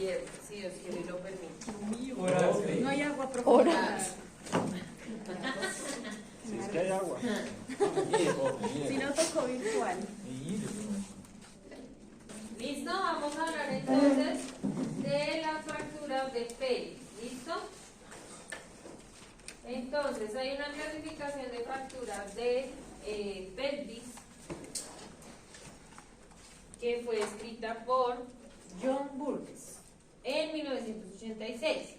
viernes, si Dios quiere y lo permite. No hay agua profunda. Si es que hay agua. Si no, tocó virtual. ¿Listo? Vamos a hablar entonces de las fracturas de pelvis. ¿Listo? Entonces, hay una clasificación de fracturas de pelvis que fue escrita por John Burgess en 1986,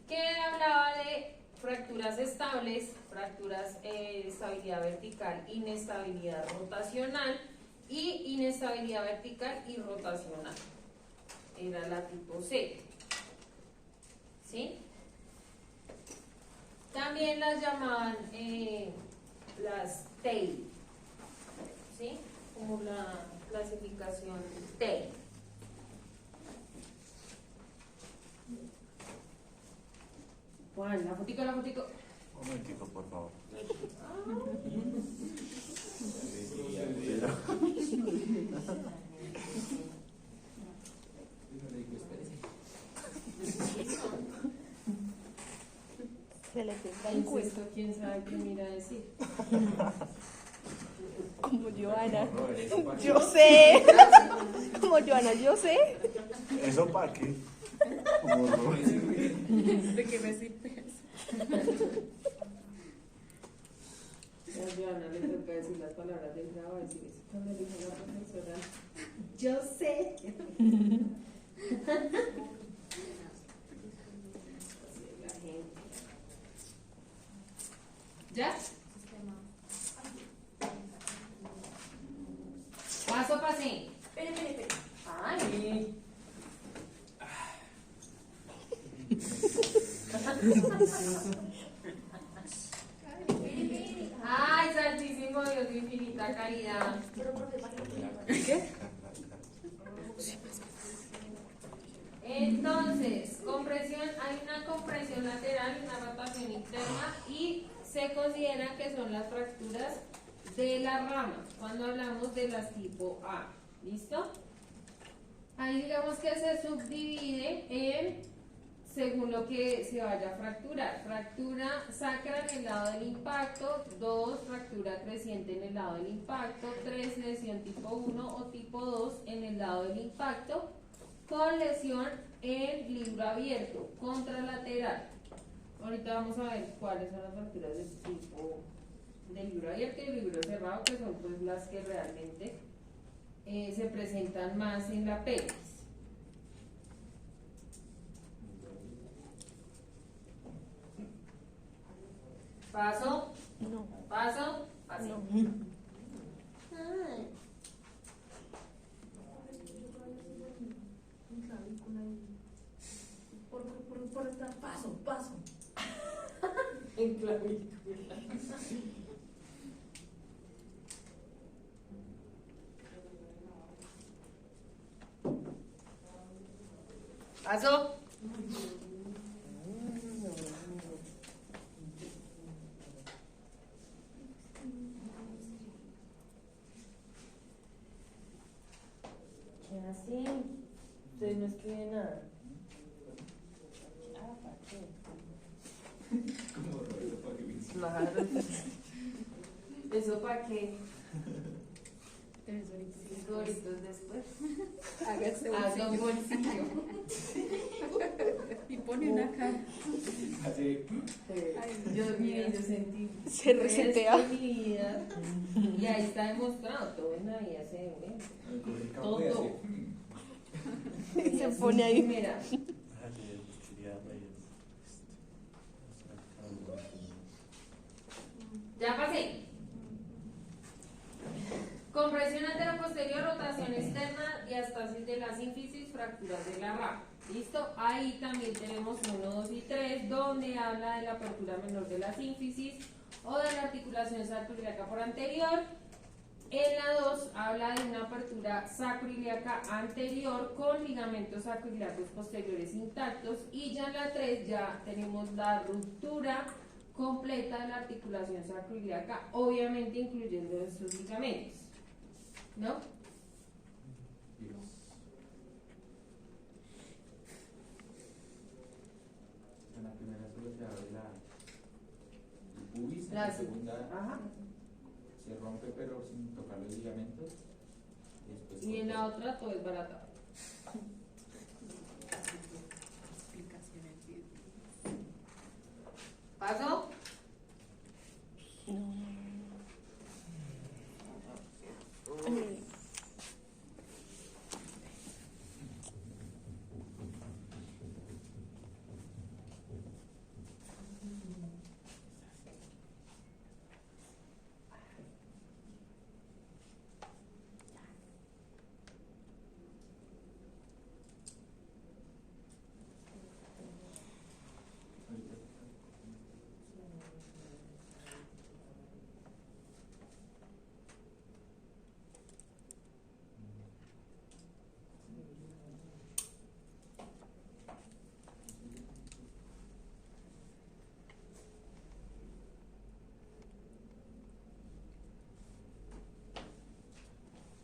que hablaba de fracturas estables, fracturas de estabilidad vertical, inestabilidad rotacional y inestabilidad vertical y rotacional. Era la tipo C. ¿Sí? También las llamaban las TAIL, ¿sí? Como la clasificación TAIL. Juan, la fotico. Un momentico, por favor. Se le pega ¿Qué el es cuello. esto? ¿Quién sabe qué mira decir? Como Joana. Yo sé. Como Joana, yo sé. ¿Eso para qué? ¿De qué me sirve eso? A Joana le toca decir las palabras del grado, decir eso. Cuando le dijo la profesora, yo sé. Así es la gente. ¿Ya? Paso, pase. Espere. Ay. Ay, santísimo Dios de infinita caridad. ¿Qué? Entonces, compresión, hay una compresión lateral y una rotación interna y se considera que son las fracturas de la rama cuando hablamos de las tipo A. ¿Listo? Ahí digamos que se subdivide en según lo que se vaya a fracturar. Fractura sacra en el lado del impacto, 2, fractura creciente en el lado del impacto, 3, lesión tipo 1 o tipo 2 en el lado del impacto, con lesión en libro abierto, contralateral. Ahorita vamos a ver cuáles son las fracturas del tipo del libro abierto y el libro cerrado, que son pues las que realmente se presentan más en la pelvis. Paso, No. paso, paso. No. Ay. Por estar paso. En clavícula. Paso. ¿Qué así? Usted no escribe nada. Ah, ¿para qué? Claro. ¿Eso para qué? Doritos después. Hágase Haga un bolsillo. bolsillo. Y pone una cara. Yo sentí. Se resetea. esto en mi vida. Y ahí está demostrado. Todo en la vida se ve. Todo. Se pone ahí. Mira. Ya pasé. Compresión anteroposterior, rotación externa, diastasis de la sínfisis, fracturas de la rama. ¿Listo? Ahí también tenemos 1, 2 y 3, donde habla de la apertura menor de la sínfisis o de la articulación sacroiliaca por anterior. En la 2 habla de una apertura sacroiliaca anterior con ligamentos sacroiliacos posteriores intactos. Y ya en la 3 ya tenemos la ruptura completa de la articulación sacroiliaca, obviamente incluyendo estos ligamentos. ¿No? primera solo se abre el pubis, en La la segunda Ajá. se rompe pero sin tocar los ligamentos. Y, después Y en por la todo. otra todo es baratado. ¿Paso?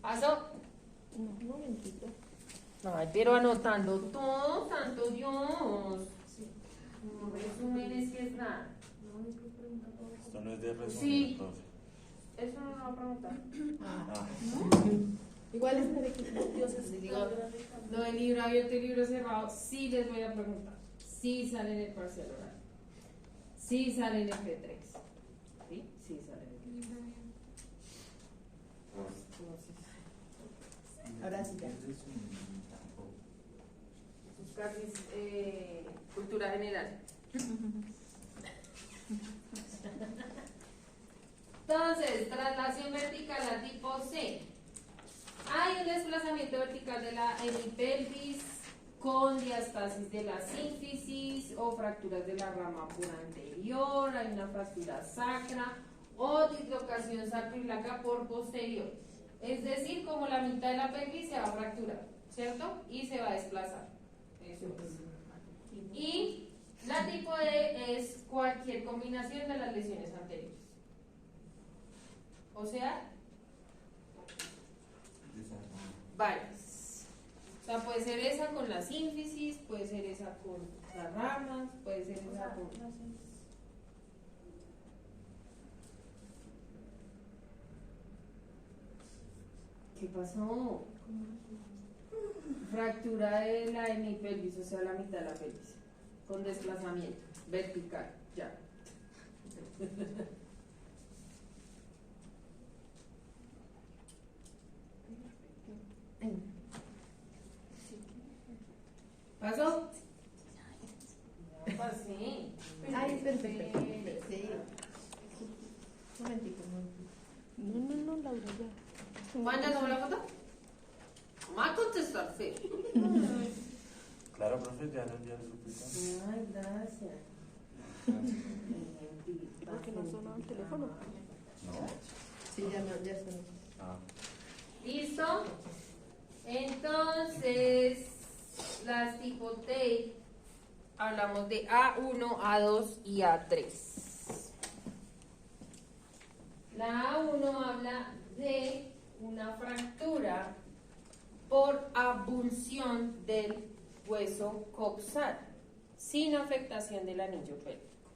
¿Paso? Un momentito. Ay, pero anotando todo, santo Dios. No, resúmenes que es nada. Esto no es de resumen, Sí. profe. Eso no lo va a preguntar. Ah, Igual es para que Dios Les digo, lo del libro abierto y libro cerrado, sí les voy a preguntar. Sí sale en el parcial oral. Sí sale en el P3. ¿Sí? Sí sale en el P3. Ahora sí ya. Entonces, tampoco. Es casi cultura general. Entonces, traslación vertical a tipo C. Hay un desplazamiento vertical de la hemipelvis con diastasis de la sínfisis o fracturas de la rama pura anterior, hay una fractura sacra o dislocación sacroiliaca por posterior. Es decir, como la mitad de la pelvis se va a fracturar, ¿cierto? Y se va a desplazar. Eso es. Y la tipo D es cualquier combinación de las lesiones anteriores. O sea, varias. O sea, puede ser esa con la sínfisis, puede ser esa con las ramas, puede ser esa con... ¿Qué pasó? Fractura de la hemipelvis, o sea, la mitad de la pelvis, con desplazamiento vertical, ya. ¿Pasó? Ya pasé. Ay, perfecto. Sí. Un momentito, un momentito. No, Laura, ya. ¿Juan ya tomó la foto? Vamos a contestar feo. claro, profe, ya lo enviaron su pista. Ay, gracias. ¿Por qué no sonó el teléfono? No. Sí, ya sonó. Ah. ¿Listo? Entonces, las tipo T, hablamos de A1, A2 y A3. La A1 habla de una fractura por abulsión del hueso coxal, sin afectación del anillo pélvico.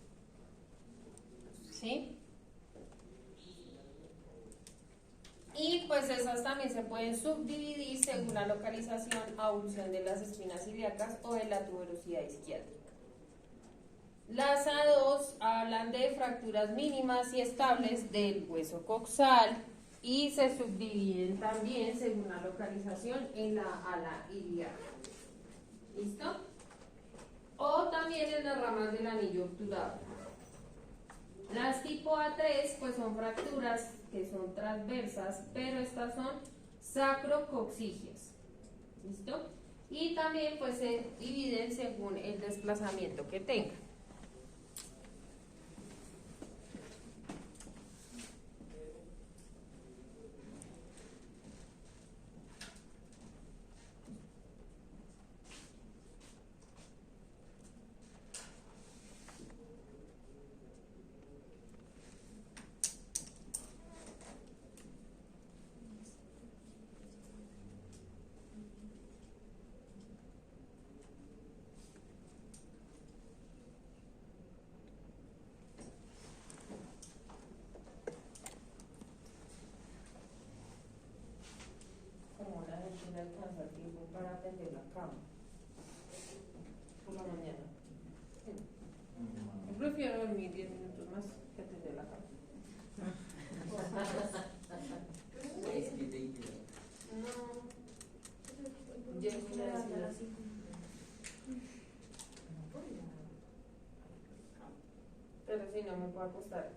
¿Sí? Y pues esas también se pueden subdividir según la localización, abulsión de las espinas ilíacas o de la tuberosidad isquiática. Las A2 hablan de fracturas mínimas y estables del hueso coxal y se subdividen también según la localización en la ala ilíaca. ¿Listo? O también en las ramas del anillo obturado. Las tipo A3 pues son fracturas que son transversas, pero estas son sacrocoxígeas. ¿Listo? Y también pues se dividen según el desplazamiento que tengan. y no me puedo acostar.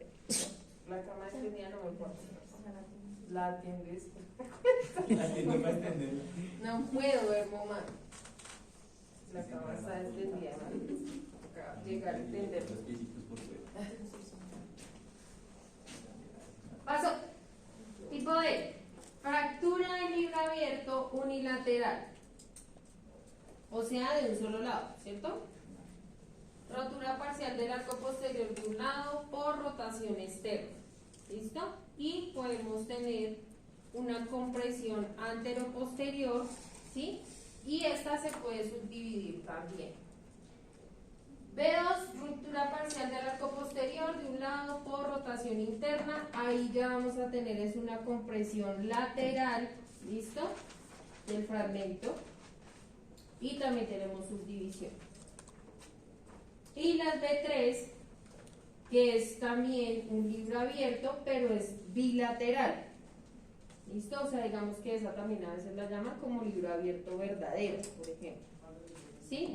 La cama extendida no me puedo acostar. La atiendes. Atiendo para extenderla. No puedo ver mamá. La cama está extendida. Acá llegar a extenderla. Los piecitos por fuera. Paso. Tipo D. Fractura de libro abierto unilateral. O sea, de un solo lado, ¿cierto? Rotura parcial del arco posterior de un lado por rotación externa. ¿Listo? Y podemos tener una compresión antero-posterior, ¿sí? Y esta se puede subdividir también. B2, ruptura parcial del arco posterior de un lado por rotación interna. Ahí ya vamos a tener es una compresión lateral, ¿listo? Del fragmento. Y también tenemos subdivisión. Y las B3, que es también un libro abierto, pero es bilateral. ¿Listo? O sea, digamos que esa también a veces la llaman como libro abierto verdadero, por ejemplo. ¿Sí?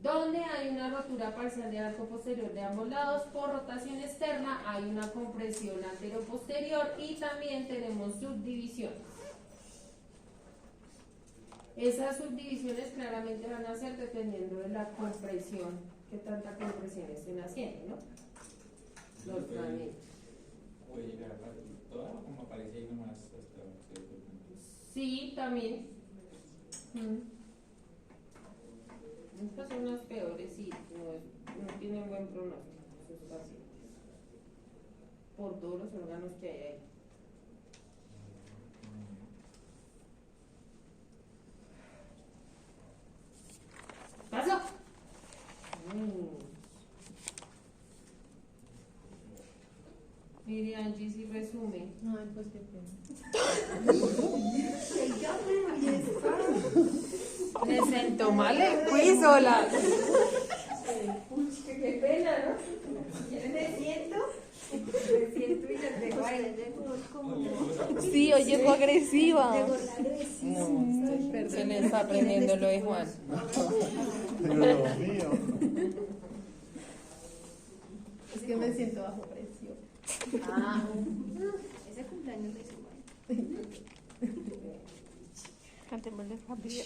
Donde hay una rotura parcial del arco posterior de ambos lados por rotación externa, hay una compresión antero-posterior y también tenemos subdivisiones. Esas subdivisiones claramente van a ser dependiendo de la compresión, que tanta compresión estén haciendo, ¿no? Los fragmentos. Puede llegar a partir toda o como aparece ahí nomás hasta cierto punto. Sí, también. Estas son las peores y no tienen buen pronóstico sus pacientes. Por todos los órganos que hay ahí. ¿Paso? Mire, Angie, si resume. Ay, pues qué pena. Me sentó mal el quiz, hola. Qué pena, ¿no? Me siento y les dejo ahí. Sí, hoy llegó agresiva. Se le está aprendiendo lo de Juan. Dios mío. Es que me siento bajo presión. Ese cumpleaños de su Cantémosle rápido.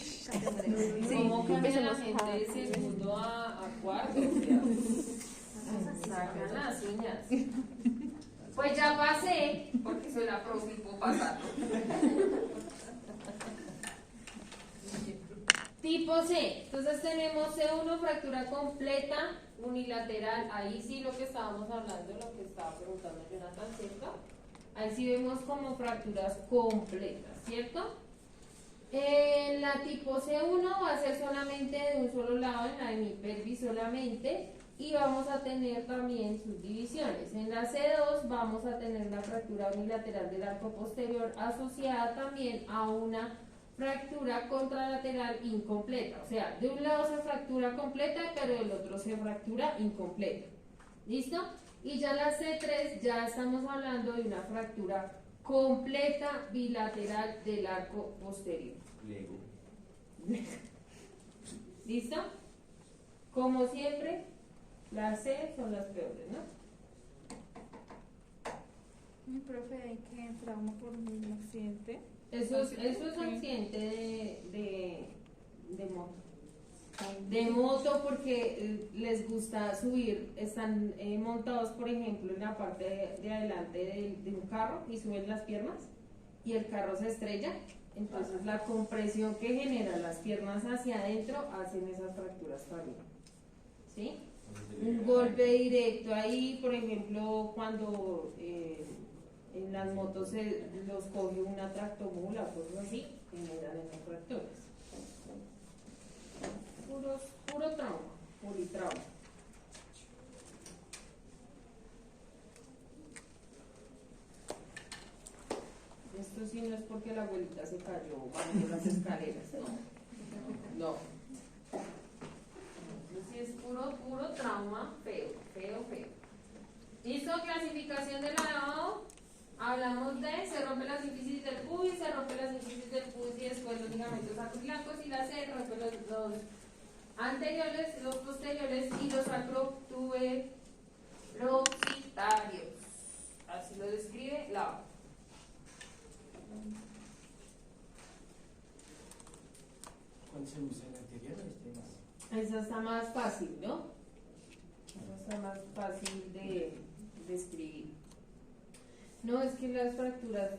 ¿Cómo cambia la gente de segundo a cuarto? O sea, sacan las uñas. Pues ya pasé, porque soy la profe y puedo pasarlo. Tipo C, entonces tenemos C1, fractura completa, unilateral, ahí sí lo que estábamos hablando, lo que estaba preguntando Jonathan, ¿cierto? Ahí sí vemos como fracturas completas, ¿cierto? La tipo C1 va a ser solamente de un solo lado, en la hemipelvis solamente, y vamos a tener también subdivisiones. En la C2 vamos a tener la fractura unilateral del arco posterior asociada también a una fractura contralateral incompleta, o sea, de un lado se fractura completa, pero del otro se fractura incompleta. ¿Listo? Y ya la C3 ya estamos hablando de una fractura completa bilateral del arco posterior. Lego. ¿Listo? Como siempre, las C son las peores, ¿no? Mi profe, hay que trauma por un accidente. Eso es accidente de moto. De moto porque les gusta subir, están montados por ejemplo en la parte de adelante de un carro y suben las piernas y el carro se estrella, entonces la compresión que genera las piernas hacia adentro hacen esas fracturas también, ¿sí? Un golpe directo ahí, por ejemplo, cuando en las motos los coge una tractomula o cosas así, generan esas fracturas. Puro trauma, politrauma. Esto sí no es porque la abuelita se cayó bajando las escaleras, no. No. Esto sí es puro trauma, feo. ¿Listo? Clasificación del lavado. Hablamos de se rompe la sínfisis del pubis, se rompe la sínfisis del pubis y después los ligamentos acroiliacos y la C rompe los anteriores, los posteriores y los acrotuberados. sacrocitarios. Así lo describe la O. ¿Cuál se usa en el anterior o este más? Esa está más fácil, ¿no? Esa está más fácil de escribir. No, es que las fracturas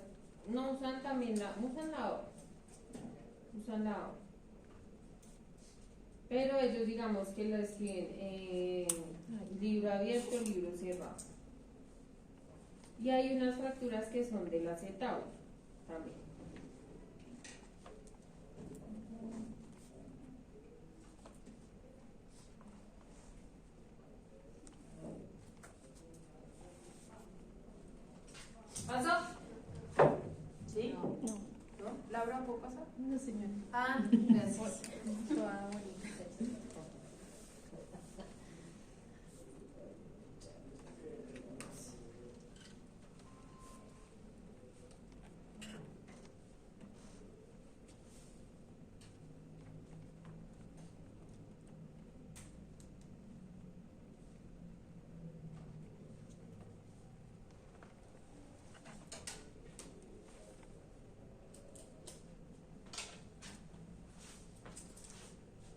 no usan también usan la O. Usan la O. Pero ellos digamos que la escriben libro abierto, libro cerrado. Y hay unas fracturas que son del acetato también. ¿Pasó? ¿Sí? No. ¿No? ¿Laura, puedo pasar? No, señora. Ah, gracias. Toda bonita.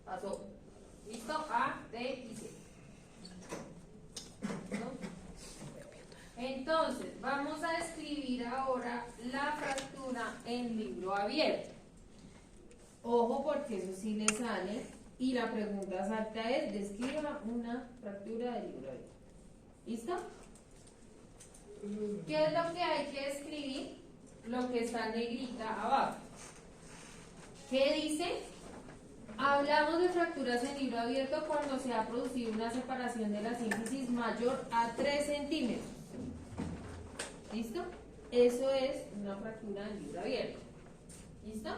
Pasó. ¿Listo? A, D y C. ¿No? Entonces, vamos a escribir ahora la fractura en libro abierto. Ojo porque eso sí le sale. Y la pregunta exacta es, describa una fractura de libro abierto. ¿Listo? ¿Qué es lo que hay que escribir? Lo que está en negrita abajo. ¿Qué dice? Hablamos de fracturas en libro abierto cuando se ha producido una separación de la sínfisis mayor a 3 centímetros. ¿Listo? Eso es una fractura en libro abierto. ¿Listo?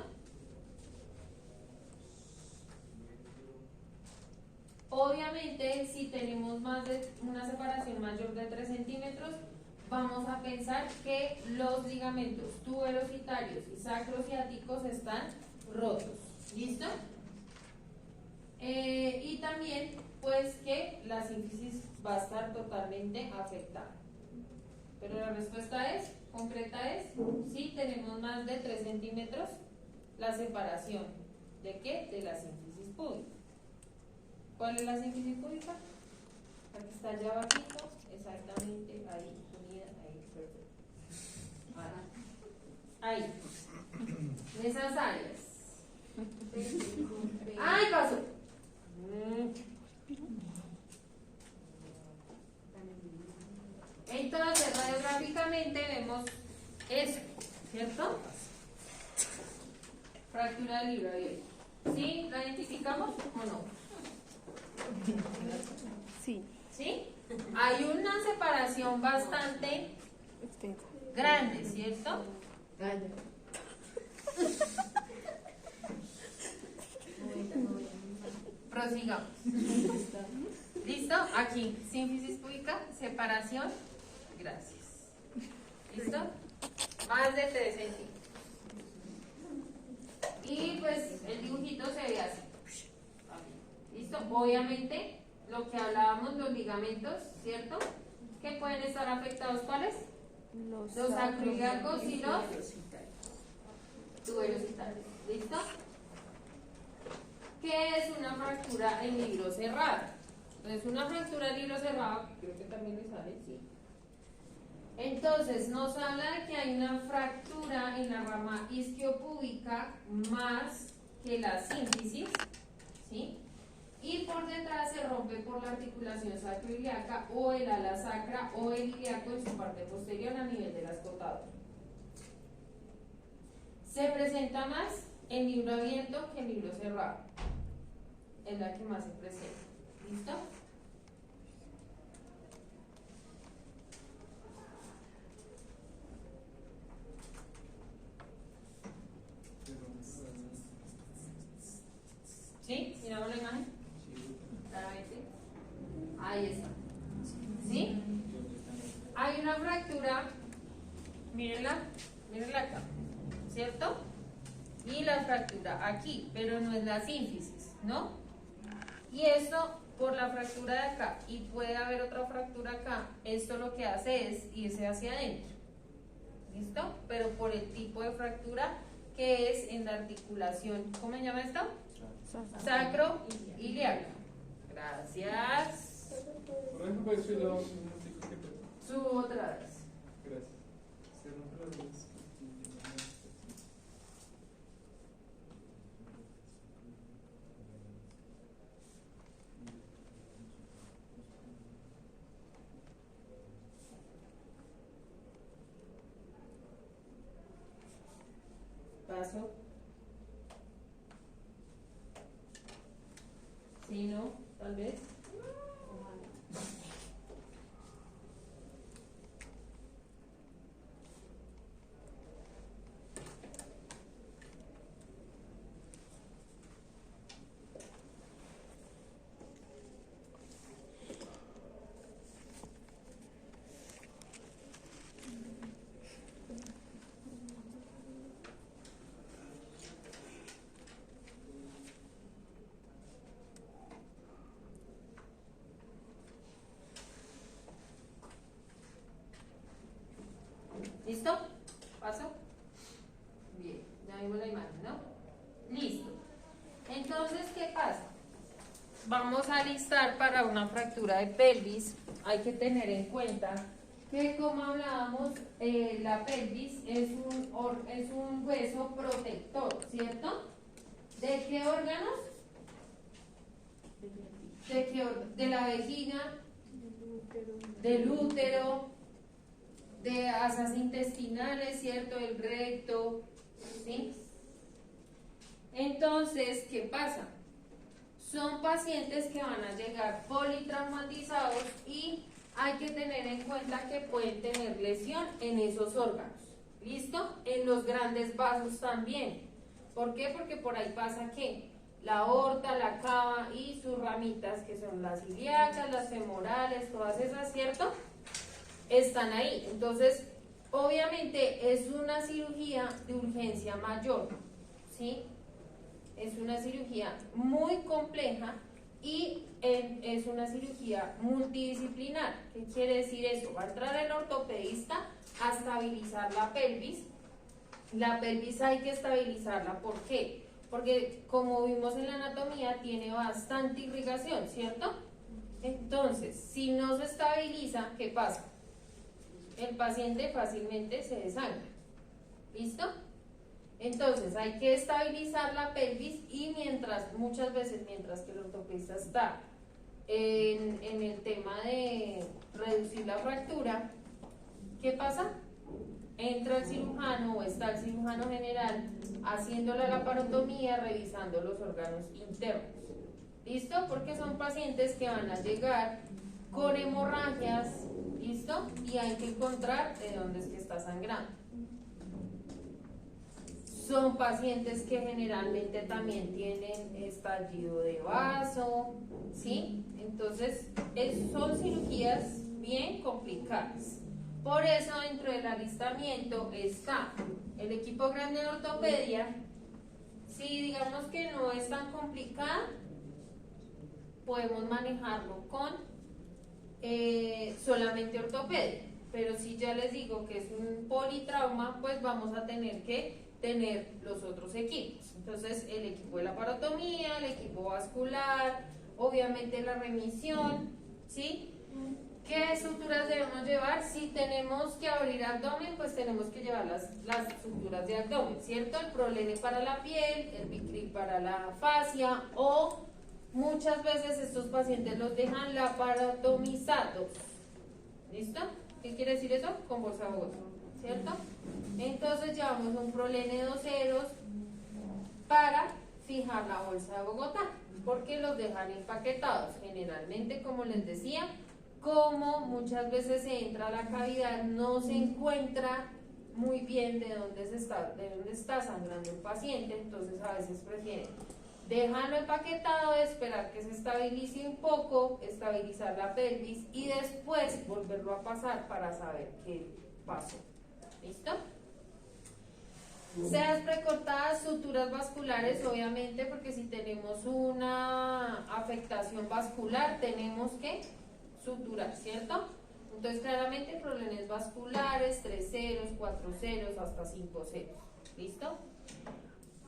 Obviamente, si tenemos más de una separación mayor de 3 centímetros, vamos a pensar que los ligamentos tuberositarios y sacrociáticos están rotos. ¿Listo? Y también, pues, que la sínfisis va a estar totalmente afectada. Pero la respuesta es, concreta es, si tenemos más de 3 centímetros, la separación. ¿De qué? De la sínfisis púbica. ¿Cuál es la sínfisis púbica? Aquí está allá abajito, exactamente ahí, unida, ahí, perfecto. Ahí. En esas áreas. ¡Ay, pasó! Entonces, radiográficamente vemos eso, ¿cierto? Fractura del libro abierto. ¿Sí? ¿La identificamos o no? Sí. ¿Sí? Hay una separación bastante Extensa. grande, ¿cierto? Prosigamos. ¿Listo? Aquí, sínfisis púbica, separación. Gracias. ¿Listo? Más de 3 centímetros. Y pues el dibujito se ve así. ¿Listo? Obviamente, lo que hablábamos, los ligamentos, ¿cierto? Que pueden estar afectados, ¿cuáles? Los acroiliacos y los tuberositarios. ¿Listo? ¿Qué es una fractura en libro cerrado? Entonces, una fractura en libro cerrado, creo que también le sale, sí. Entonces, nos habla de que hay una fractura en la rama isquiopúbica más que la sínfisis, ¿sí? Y por detrás se rompe por la articulación sacroiliaca o el ala sacra o el ilíaco en su parte posterior a nivel de la escotada. Se presenta más en libro abierto que en libro cerrado. Es la que más se presenta. ¿Listo? ¿Sí? ¿Miramos la imagen? Claramente. Ahí está. ¿Sí? Hay una fractura, mírenla acá, ¿cierto? Y la fractura aquí, pero no es la sínfisis, ¿no? Y esto por la fractura de acá y puede haber otra fractura acá, esto lo que hace es irse hacia adentro. ¿Listo? Pero por el tipo de fractura que es en la articulación, ¿cómo se llama esto? Sacro-ilíaco. Gracias. Por ejemplo, eso es lo que Subo otra vez. Gracias. Se rompe la luz. Paso. Sí, no, tal vez. ¿Listo? ¿Paso? Bien, ya vimos la imagen, ¿no? Listo. Entonces, ¿qué pasa? Vamos a listar para una fractura de pelvis. Hay que tener en cuenta que, como hablábamos, la pelvis es un hueso protector, ¿cierto? ¿De qué órganos? De la vejiga, del útero, de asas intestinales, ¿cierto? El recto, ¿sí? Entonces, ¿qué pasa? Son pacientes que van a llegar politraumatizados y hay que tener en cuenta que pueden tener lesión en esos órganos. ¿Listo? En los grandes vasos también. ¿Por qué? Porque por ahí pasa que la aorta, la cava y sus ramitas, que son las ilíacas, las femorales, todas esas, ¿cierto? Están ahí. Entonces, obviamente es una cirugía de urgencia mayor, ¿sí? Es una cirugía muy compleja y es una cirugía multidisciplinar. ¿Qué quiere decir eso? Va a entrar el ortopedista a estabilizar la pelvis. La pelvis hay que estabilizarla. ¿Por qué? Porque, como vimos en la anatomía, tiene bastante irrigación, ¿cierto? Entonces, si no se estabiliza, ¿qué pasa? El paciente fácilmente se desangra. ¿Listo? Entonces hay que estabilizar la pelvis y muchas veces mientras que el ortopedista está en el tema de reducir la fractura, ¿qué pasa? Entra el cirujano o está el cirujano general haciendo la laparotomía, revisando los órganos internos. ¿Listo? Porque son pacientes que van a llegar con hemorragias. ¿Listo? Y hay que encontrar de dónde es que está sangrando. Son pacientes que generalmente también tienen estallido de vaso, ¿sí? Entonces, son cirugías bien complicadas. Por eso, dentro del alistamiento está el equipo grande de ortopedia. Si digamos que no es tan complicada, podemos manejarlo con solamente ortopedia, pero si ya les digo que es un politrauma, pues vamos a tener que tener los otros equipos. Entonces, el equipo de laparotomía, el equipo vascular, obviamente la remisión, ¿sí? ¿Qué suturas debemos llevar? Si tenemos que abrir abdomen, pues tenemos que llevar las suturas de abdomen, ¿cierto? El prolene para la piel, el Vicryl para la fascia, o muchas veces estos pacientes los dejan laparotomizados. ¿Listo? ¿Qué quiere decir eso? Con bolsa Bogotá, ¿cierto? Entonces llevamos un prolene 2 ceros para fijar la bolsa de Bogotá, porque los dejan empaquetados. Generalmente, como les decía, como muchas veces se entra a la cavidad, no se encuentra muy bien de dónde está sangrando el paciente, entonces a veces prefieren dejarlo empaquetado, esperar que se estabilice un poco, estabilizar la pelvis y después volverlo a pasar para saber qué pasó. ¿Listo? Seas precortadas, suturas vasculares, obviamente, porque si tenemos una afectación vascular, tenemos que suturar, ¿cierto? Entonces, claramente, problemas vasculares, 3 ceros, 4 ceros, hasta 5 ceros. ¿Listo?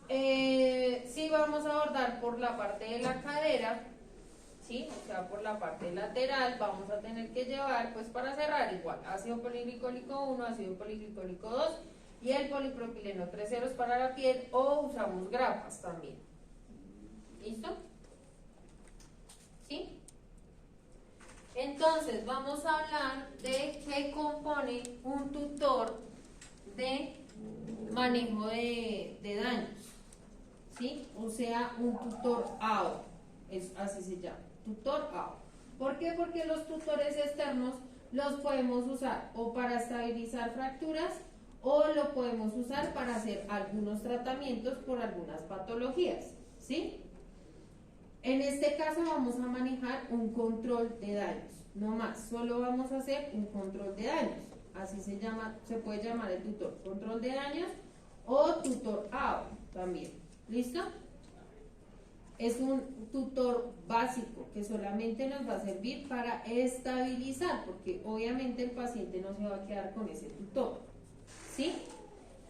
Sí, vamos a abordar por la parte de la cadera, ¿sí? O sea, por la parte lateral, vamos a tener que llevar, pues para cerrar, igual, ácido polirglicólico 1, ácido polirglicólico 2, y el polipropileno 3 ceros para la piel, o usamos grapas también. ¿Listo? ¿Sí? Entonces, vamos a hablar de qué compone un tutor de manejo de daños. ¿Sí? O sea, un tutor AO. Así se llama. Tutor AO. ¿Por qué? Porque los tutores externos los podemos usar o para estabilizar fracturas, o lo podemos usar para hacer algunos tratamientos por algunas patologías, ¿sí? En este caso vamos a manejar un control de daños, no más, solo vamos a hacer un control de daños, así se llama, se puede llamar el tutor, control de daños o tutor AO también, ¿listo? Es un tutor básico que solamente nos va a servir para estabilizar, porque obviamente el paciente no se va a quedar con ese tutor. ¿Sí?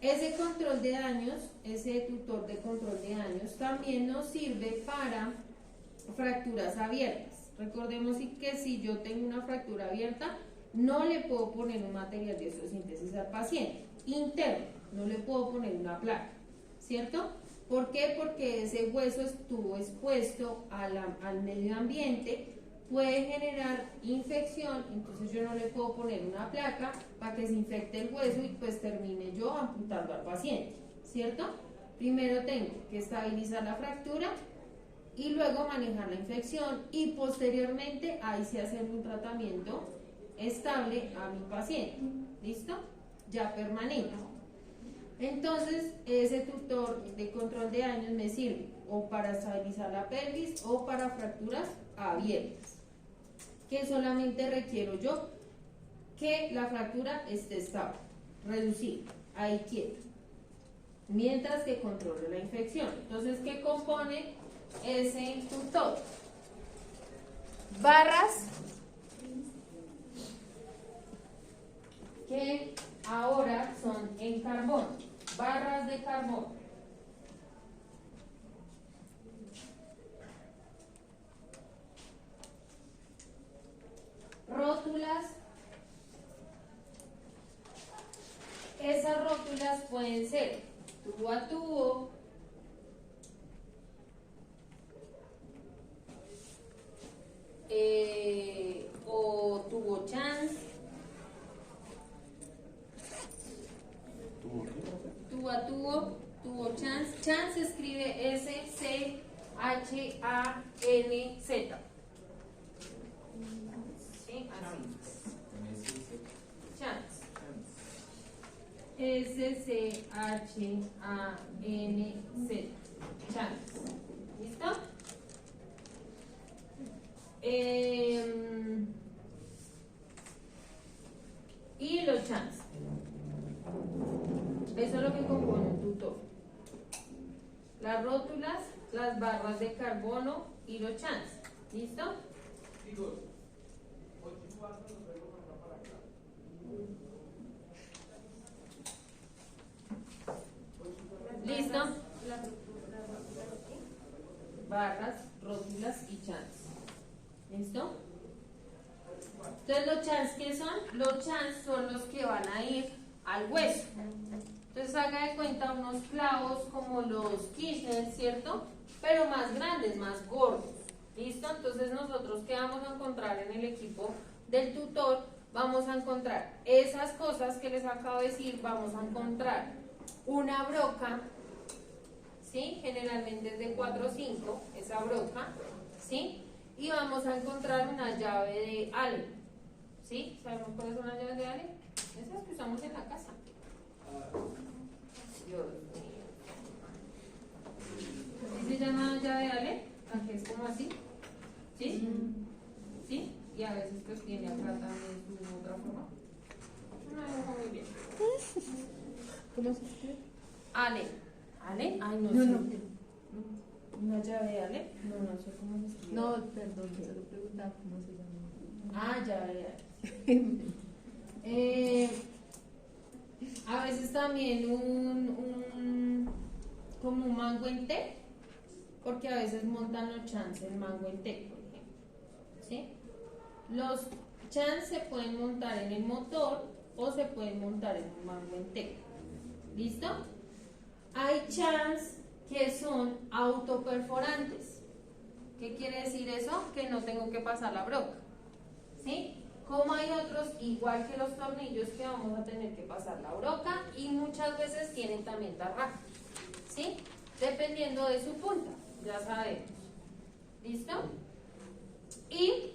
Ese control de daños, ese tutor de control de daños también nos sirve para fracturas abiertas. Recordemos que si yo tengo una fractura abierta, no le puedo poner un material de osteosíntesis al paciente, interno, no le puedo poner una placa, ¿cierto? ¿Por qué? Porque ese hueso estuvo expuesto al medio ambiente, puede generar infección, entonces yo no le puedo poner una placa para que se infecte el hueso y pues termine yo amputando al paciente, ¿cierto? Primero tengo que estabilizar la fractura y luego manejar la infección y posteriormente ahí sí hacer un tratamiento estable a mi paciente, ¿listo? Ya permanente. Entonces ese tutor de control de daños me sirve o para estabilizar la pelvis o para fracturas abiertas, que solamente requiero yo que la fractura esté estable, reducida, ahí quieta, mientras que controlo la infección. Entonces, ¿qué compone ese tutor? Barras que ahora son en carbón, barras de carbón. Rótulas, esas rótulas pueden ser tubo a tubo, o tubo chance, tubo a tubo, tubo chance. Chance se escribe S-C-H-A-N-Z. ¿Sí? Así. Chance. S-C-H-A-N-Z. Chance. ¿Listo? Y los chance. Eso es lo que compone un tutor. Las rótulas, las barras de carbono y los chance. ¿Listo? ¿Listo? Barras, rótulas y chance. ¿Listo? Entonces, ¿los chance qué son? Los chance son los que van a ir al hueso. Entonces, haga de cuenta unos clavos como los Kirchner, ¿cierto? Pero más grandes, más gordos. ¿Listo? Entonces, nosotros, ¿qué vamos a encontrar en el equipo del tutor? Vamos a encontrar esas cosas que les acabo de decir. Vamos a encontrar una broca, ¿sí? Generalmente es de 4 o 5, esa broca, ¿sí? Y vamos a encontrar una llave de Allen, ¿sí? ¿Sabemos cuáles son las llaves de Allen? Esas que usamos en la casa. Dios mío. ¿Así se llama llave de Allen? Aunque es como así, ¿sí? ¿Sí? Y a veces pues tiene acá también su otra forma. No dibujo muy bien. ¿Cómo se escribe? Ale. ¿Ale? Ay, no, No, sé. no. ¿Una llave Ale? No, no sé cómo se escribe. No, perdón, solo preguntaba cómo se llama. Ah, llave Ale. A veces también como un mango en T, porque a veces montan los chans en mango en T, por ejemplo. ¿Sí? Los chans se pueden montar en el motor o se pueden montar en un mango en T. ¿Listo? Hay chans que son autoperforantes. ¿Qué quiere decir eso? Que no tengo que pasar la broca. ¿Sí? Como hay otros, igual que los tornillos, que vamos a tener que pasar la broca y muchas veces tienen también tarraja. ¿Sí? Dependiendo de su punta, ya sabemos. ¿Listo? Y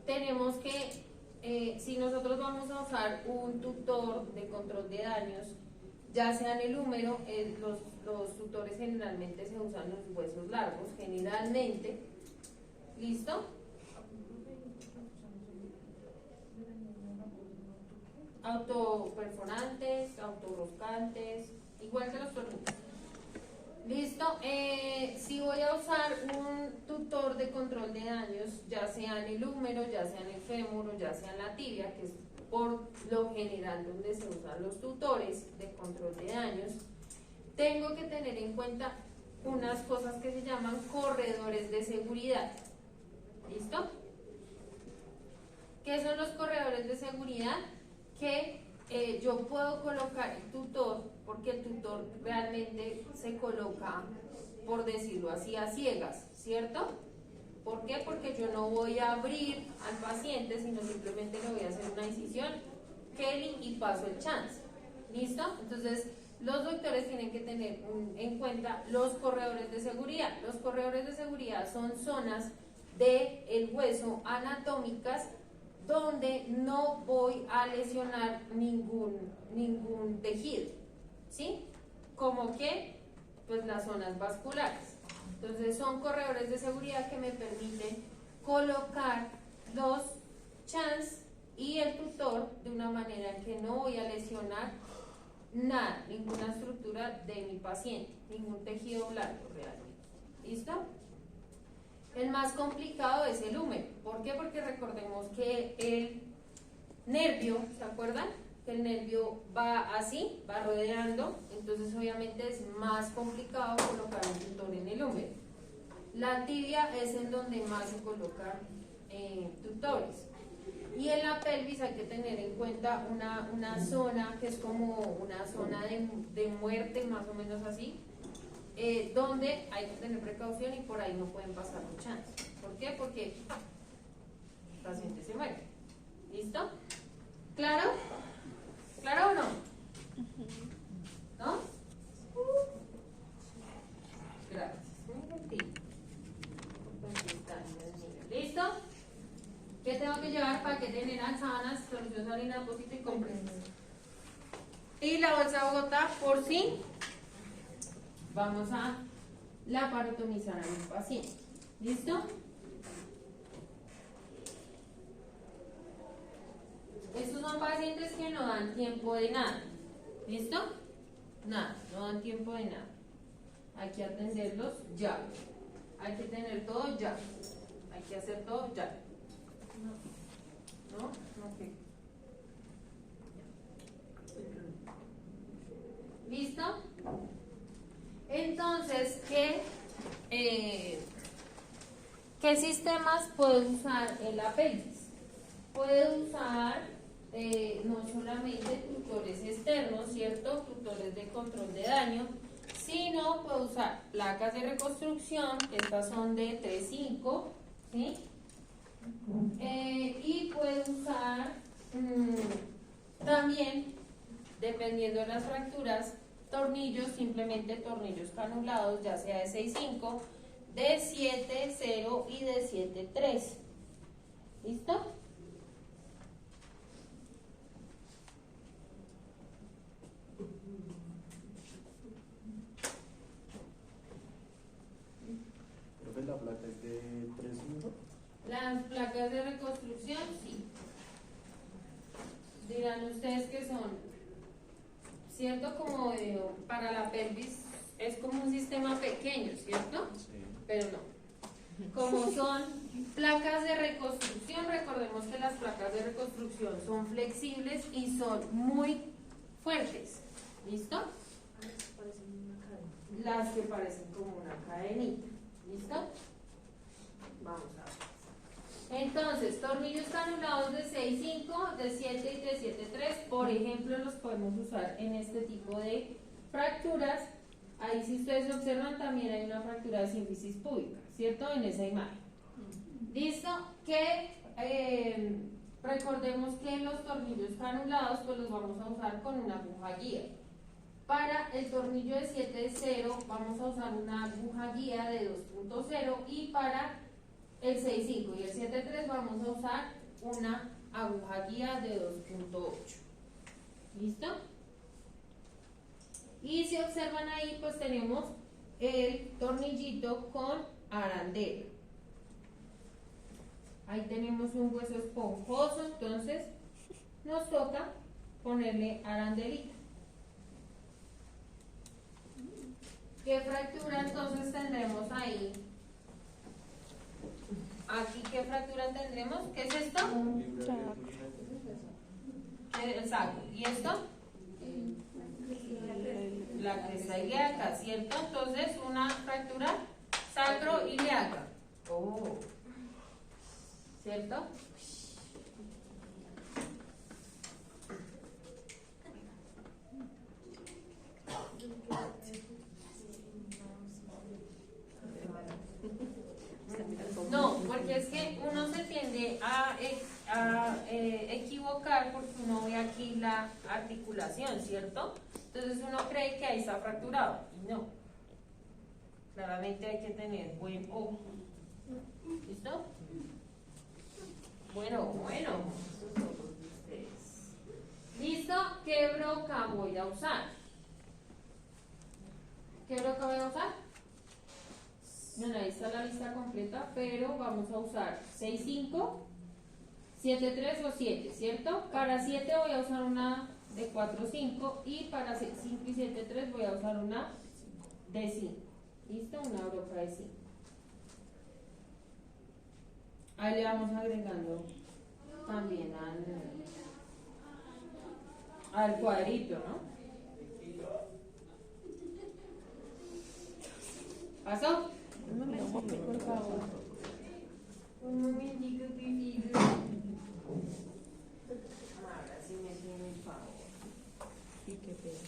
tenemos que, si nosotros vamos a usar un tutor de control de daños, ya sea en el húmero, los tutores generalmente se usan los huesos largos, generalmente. ¿Listo? Autoperforantes, autorroscantes, igual que los tornillos. ¿Listo? Si voy a usar un tutor de control de daños, ya sea en el húmero, ya sea en el fémur o ya sea en la tibia, que es por lo general donde se usan los tutores de control de daños, tengo que tener en cuenta unas cosas que se llaman corredores de seguridad. ¿Listo? ¿Qué son los corredores de seguridad? Que yo puedo colocar el tutor, porque el tutor realmente se coloca, por decirlo así, a ciegas, ¿cierto? ¿Por qué? Porque yo no voy a abrir al paciente, sino simplemente le voy a hacer una incisión, Kelly, y paso el chance. ¿Listo? Entonces, los doctores tienen que tener en cuenta los corredores de seguridad. Los corredores de seguridad son zonas del hueso anatómicas donde no voy a lesionar ningún tejido, ¿sí? Como que, pues las zonas vasculares. Entonces son corredores de seguridad que me permiten colocar los chans y el tutor de una manera en que no voy a lesionar nada, ninguna estructura de mi paciente, ningún tejido blando realmente. ¿Listo? El más complicado es el húmero. ¿Por qué? Porque recordemos que el nervio, ¿se acuerdan? Que el nervio va así, va rodeando, entonces obviamente es más complicado colocar un tutor en el húmero. La tibia es en donde más se colocan tutores. Y en la pelvis hay que tener en cuenta una zona que es como una zona de muerte, más o menos así, donde hay que tener precaución y por ahí no pueden pasar los chances. ¿Por qué? Porque el paciente se muere. ¿Listo? ¿Claro? ¿Claro o no? ¿No? Gracias. Muy gentil. ¿Listo? ¿Qué tengo que llevar? Paquete general, sábanas, solución salina, depósito y compresas. Y la bolsa Bogotá, por si vamos a laparotomizar a mi paciente. ¿Listo? Estos son pacientes que no dan tiempo de nada. ¿Listo? Nada, no dan tiempo de nada. Hay que atenderlos ya. Hay que tener todo ya. Hay que hacer todo ya. ¿No? ¿No qué? ¿Listo? Entonces, ¿qué sistemas puede usar el pelvis? Puede usar no solamente tutores externos, ¿cierto? Tutores de control de daño, sino puede usar placas de reconstrucción, estas son de 3-5, ¿sí? Y puede usar también, dependiendo de las fracturas, tornillos, simplemente tornillos canulados, ya sea de 6-5, de 7-0 y de 7-3. ¿Listo? Creo que la placa es de 3-5. Las placas de reconstrucción, sí. Dirán ustedes que son ¿cierto? Como para la pelvis es como un sistema pequeño, ¿cierto? Sí. Pero no. Como son placas de reconstrucción, recordemos que las placas de reconstrucción son flexibles y son muy fuertes. ¿Listo? Las que parecen como una cadenita. ¿Listo? Vamos a ver. Entonces, tornillos canulados de 6.5, de 7 y de 7.3, por ejemplo, los podemos usar en este tipo de fracturas. Ahí, si ustedes observan, también hay una fractura de sínfisis púbica, ¿cierto? En esa imagen. ¿Listo? Que recordemos que los tornillos canulados pues los vamos a usar con una aguja guía. Para el tornillo de 7.0 vamos a usar una aguja guía de 2.0 y para el 6.5 y el 7.3 vamos a usar una aguja guía de 2.8. ¿Listo? Y si observan ahí, pues tenemos el tornillito con arandela. Ahí tenemos un hueso esponjoso, entonces nos toca ponerle arandelita. ¿Qué fractura entonces tendremos ahí? Aquí, ¿qué fractura tendremos? ¿Qué es esto? Exacto. ¿Y esto? La cresta ilíaca, ¿cierto? Entonces, una fractura sacroiliaca. Oh. ¿Cierto? No, porque es que uno se tiende a equivocar porque uno ve aquí la articulación, ¿cierto? Entonces uno cree que ahí está fracturado y no. Claramente hay que tener buen ojo. ¿Listo? Bueno. ¿Listo? ¿Qué broca voy a usar? ¿Qué broca voy a usar? Bueno, ahí está la lista completa, pero vamos a usar 6.5, 7.3 o 7, ¿cierto? Para 7 voy a usar una de 4.5 y para 6.5 y 7.3 voy a usar una de 5. ¿Listo? Una broca de 5. Ahí le vamos agregando también al cuadrito, ¿no? ¿Pasó? Un momento, por favor. Un momentito, pipito. Ahora sí me tiene el favor. Sí, qué pena.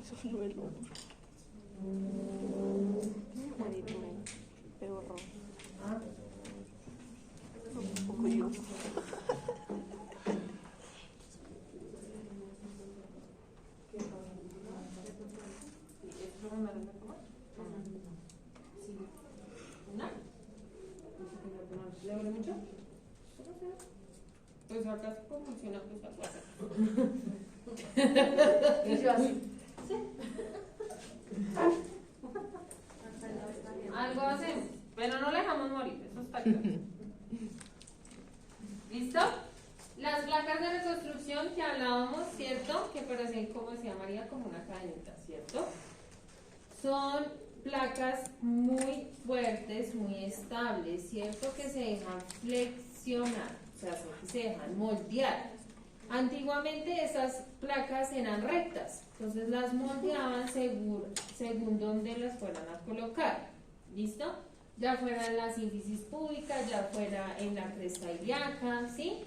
Eso no es lo pero rojo. Un poco yo. ¿Le abre mucho? Pues acá se funciona pues acá. Y yo así. ¿Sí? Algo hacemos, pero no le dejamos morir, eso está claro. ¿Listo? Las placas de reconstrucción que hablábamos, ¿cierto? Que parecen, como decía María, como una cadenita, ¿cierto? Son placas muy fuertes, muy estables, ¿cierto? Que se dejan flexionar, o sea, que se dejan moldear. Antiguamente esas placas eran rectas, entonces las moldeaban según donde las fueran a colocar. ¿Listo? Ya fuera en la sínfisis púbica, ya fuera en la cresta ilíaca, ¿sí?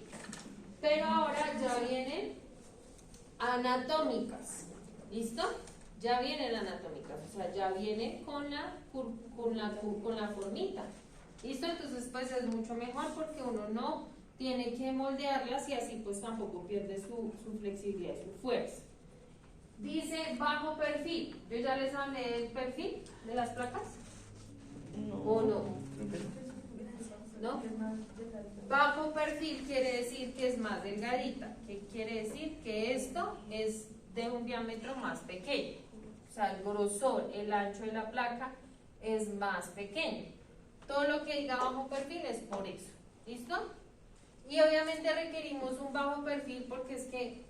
Pero ahora ya vienen anatómicas. ¿Listo? Ya vienen anatómicas, o sea, ya viene con la formita. ¿Listo? Entonces pues es mucho mejor porque uno no tiene que moldearlas y así pues tampoco pierde su flexibilidad y su fuerza. Dice bajo perfil. Yo ya les hablé del perfil de las placas. No. ¿O no? ¿No? Bajo perfil quiere decir que es más delgadita. ¿Qué quiere decir? Que esto es de un diámetro más pequeño. O sea, el grosor, el ancho de la placa es más pequeño. Todo lo que diga bajo perfil es por eso. ¿Listo? Y obviamente requerimos un bajo perfil porque es que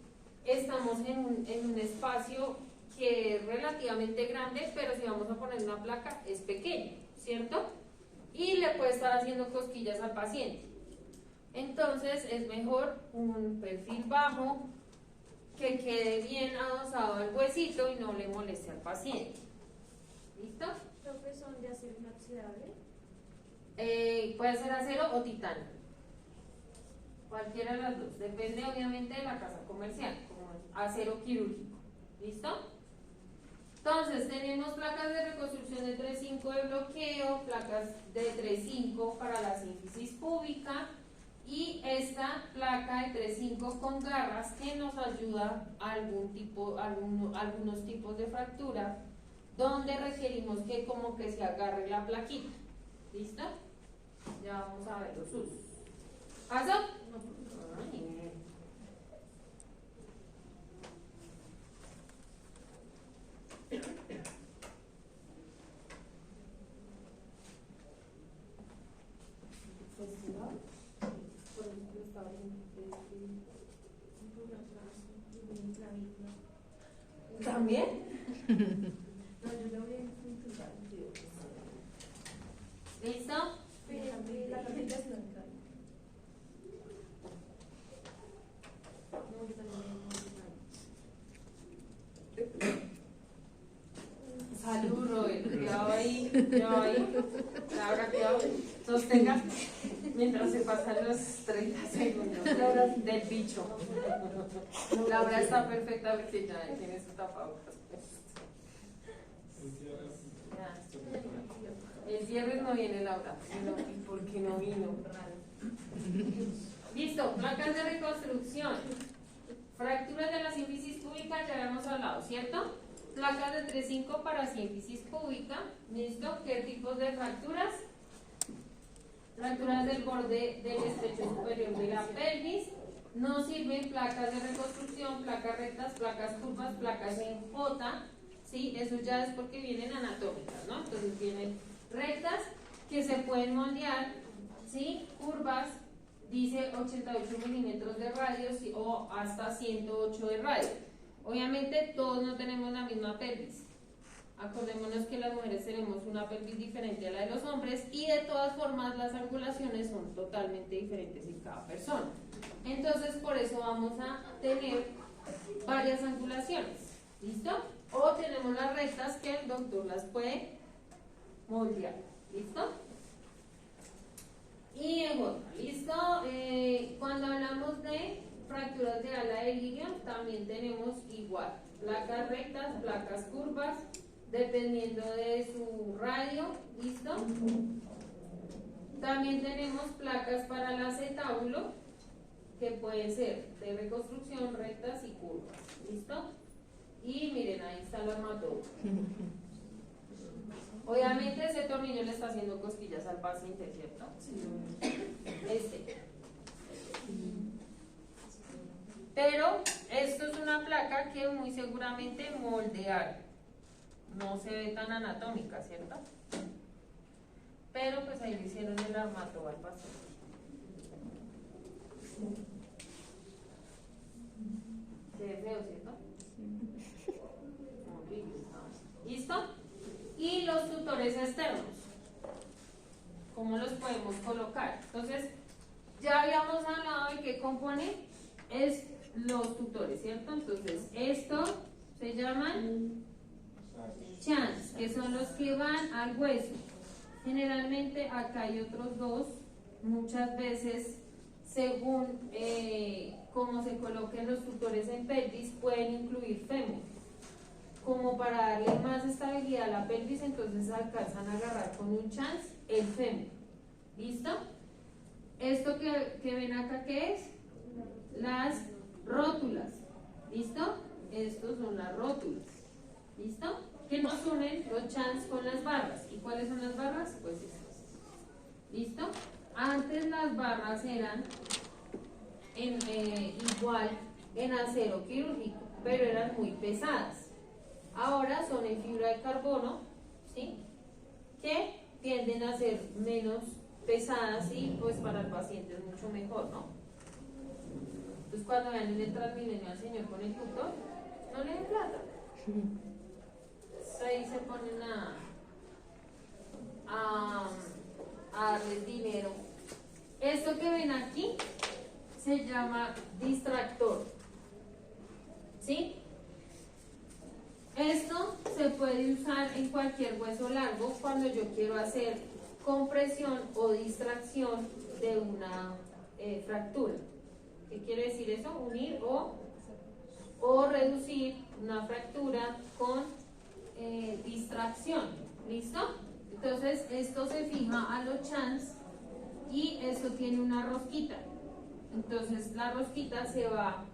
estamos en un espacio que es relativamente grande, pero si vamos a poner una placa es pequeño, ¿cierto? Y le puede estar haciendo cosquillas al paciente. Entonces es mejor un perfil bajo que quede bien adosado al huesito y no le moleste al paciente. ¿Listo? Profe, ¿son de acero inoxidable? Puede ser acero o titanio. Cualquiera de las dos. Depende obviamente de la casa comercial, como acero quirúrgico. ¿Listo? Entonces tenemos placas de reconstrucción de 3.5 de bloqueo, placas de 3.5 para la sínfisis púbica y esta placa de 3.5 con garras que nos ayuda a algunos tipos de fractura donde requerimos que como que se agarre la plaquita. ¿Listo? Ya vamos a ver los usos. ¿Paso? Ay. ¿También? No, yo lo voy a intentar. ¿Listo? La tarjeta es blanca. Salud, Robert. Cuidado ahí. Cuidado ahí. Laura, cuidado. Sostenga mientras se pasan los 30 segundos del bicho. Laura está perfecta porque ya tiene su tapabocas. El viernes no viene Laura. ¿Y por qué no vino? Listo, placas de reconstrucción. Fracturas de la sínfisis púbica ya habíamos hablado, ¿cierto? Placas de 3.5 para sínfisis púbica. ¿Listo? ¿Qué tipos de fracturas? Fracturas del borde del estrecho superior de la pelvis. No sirven placas de reconstrucción, placas rectas, placas curvas, placas en J. ¿Sí? Eso ya es porque vienen anatómicas, ¿no? Entonces vienen rectas que se pueden moldear, ¿sí? Curvas, dice 88 milímetros de radio o hasta 108 de radio. Obviamente todos no tenemos la misma pelvis. Acordémonos que las mujeres tenemos una pelvis diferente a la de los hombres y de todas formas las angulaciones son totalmente diferentes en cada persona. Entonces por eso vamos a tener varias angulaciones. ¿Listo? O tenemos las rectas que el doctor las puede moldear. ¿Listo? Y en otra, ¿listo? Cuando hablamos de fracturas de ala de liga, también tenemos igual, placas rectas, placas curvas, dependiendo de su radio, ¿listo? También tenemos placas para el acetábulo, que pueden ser de reconstrucción, rectas y curvas, ¿listo? Y miren, ahí está el armatodo. Obviamente ese tornillo le está haciendo cosquillas al paciente, ¿cierto? Pero esto es una placa que muy seguramente moldear. No se ve tan anatómica, ¿cierto? Pero pues ahí le hicieron el armatodo al paciente. Se ve feo, ¿cierto? ¿Listo? Y los tutores externos, ¿cómo los podemos colocar? Entonces, ya habíamos hablado de qué compone es los tutores, ¿cierto? Entonces, esto se llaman chans, que son los que van al hueso. Generalmente acá hay otros dos, muchas veces según cómo se coloquen los tutores en pelvis pueden incluir fémur. Como para darle más estabilidad a la pelvis, entonces alcanzan a agarrar con un chance el fémur. ¿Listo? Esto que ven acá, ¿qué es? Las rótulas. ¿Listo? estos son las rótulas. ¿Listo? ¿Qué nos unen? Los chans con las barras. ¿Y cuáles son las barras? Pues estas. ¿Listo? Antes las barras eran igual en acero quirúrgico, pero eran muy pesadas. Ahora son en fibra de carbono, ¿sí? Que tienden a ser menos pesadas y pues para el paciente es mucho mejor, ¿no? Entonces cuando vean en el Transmilenio al señor con el tutor, no le den plata. Ahí se ponen a darles dinero. Esto que ven aquí se llama distractor, ¿sí? Esto se puede usar en cualquier hueso largo cuando yo quiero hacer compresión o distracción de una fractura. ¿Qué quiere decir eso? Unir o reducir una fractura con distracción. ¿Listo? Entonces esto se fija a los chans y esto tiene una rosquita. Entonces la rosquita se va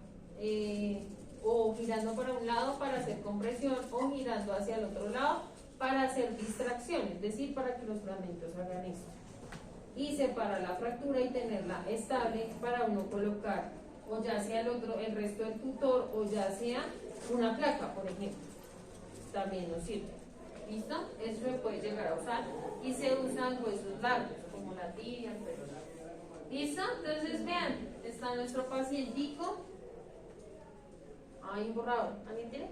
o girando para un lado para hacer compresión o girando hacia el otro lado para hacer distracción, es decir, para que los fragmentos hagan esto. Y separar la fractura y tenerla estable para uno colocar o ya sea el resto del tutor o ya sea una placa, por ejemplo. También nos sirve. ¿Listo? Eso se puede llegar a usar y se usan huesos largos como la tibia, el pelo largo. ¿Listo? Entonces vean, está nuestro pacientico. Hay un borrador. ¿Alguien tiene?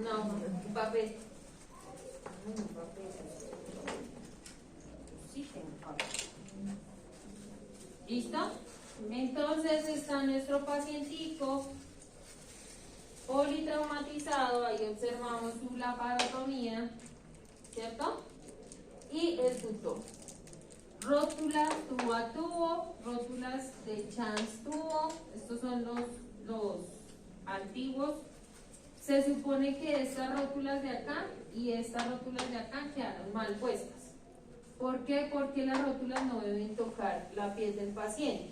No, un papel. Un papel. Sí, tengo papel. ¿Listo? Entonces está nuestro pacientico politraumatizado. Ahí observamos su laparotomía, ¿cierto? Y el tutor. Rótulas tubo a tubo, rótulas de chance tubo. Estos son los antiguos. Se supone que estas rótulas de acá y estas rótulas de acá quedaron mal puestas. ¿Por qué? Porque las rótulas no deben tocar la piel del paciente.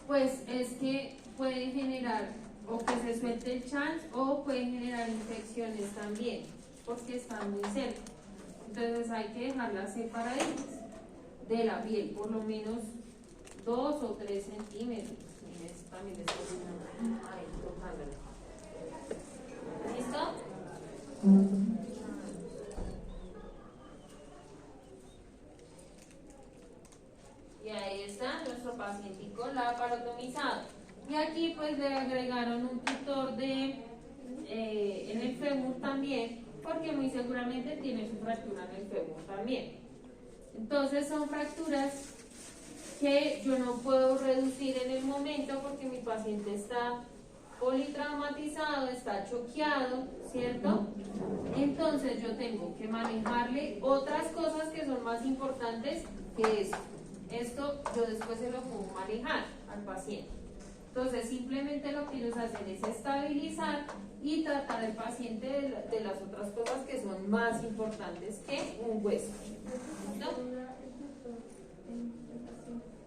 Pues es que puede generar o que se suelte el chance o puede generar infecciones también, porque están muy cerca. Entonces hay que dejarlas separaditas de la piel, por lo menos 2 o 3 centímetros. Miren, esto también les estoy ahí tocándolo. ¿Listo? Y ahí está nuestro pacientico laparotomizado. Y aquí pues le agregaron un tutor en el fémur también, porque muy seguramente tiene su fractura en el fémur también. Entonces son fracturas que yo no puedo reducir en el momento porque mi paciente está politraumatizado, está choqueado, ¿cierto? Entonces yo tengo que manejarle otras cosas que son más importantes que esto. Esto yo después se lo puedo manejar al paciente. Entonces simplemente lo que ellos hacen es estabilizar y tratar al paciente de las otras cosas que son más importantes que un hueso. ¿No?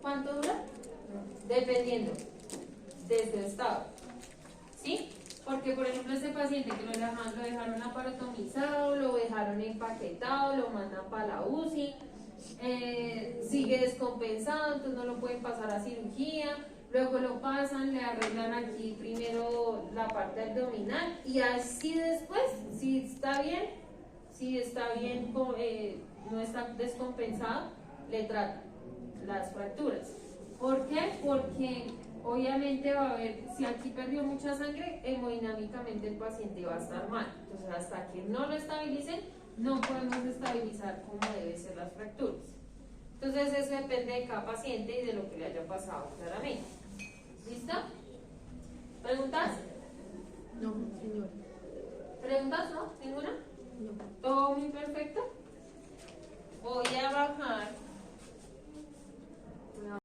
¿Cuánto dura? Dependiendo de su estado. ¿Sí? Porque por ejemplo este paciente que lo dejaron laparotomizado, lo dejaron empaquetado, lo mandan para la UCI, sigue descompensado, entonces no lo pueden pasar a cirugía, luego lo pasan, le arreglan aquí primero la parte abdominal y así después, si está bien, no está descompensado, le tratan las fracturas. ¿Por qué? Porque obviamente va a haber, si aquí perdió mucha sangre, hemodinámicamente el paciente va a estar mal. Entonces hasta que no lo estabilicen, no podemos estabilizar como deben ser las fracturas. Entonces eso depende de cada paciente y de lo que le haya pasado claramente. ¿Listo? ¿Preguntas? No, señor. ¿Preguntas? ¿No? ¿Ninguna? No. ¿Todo muy perfecto? Voy a bajar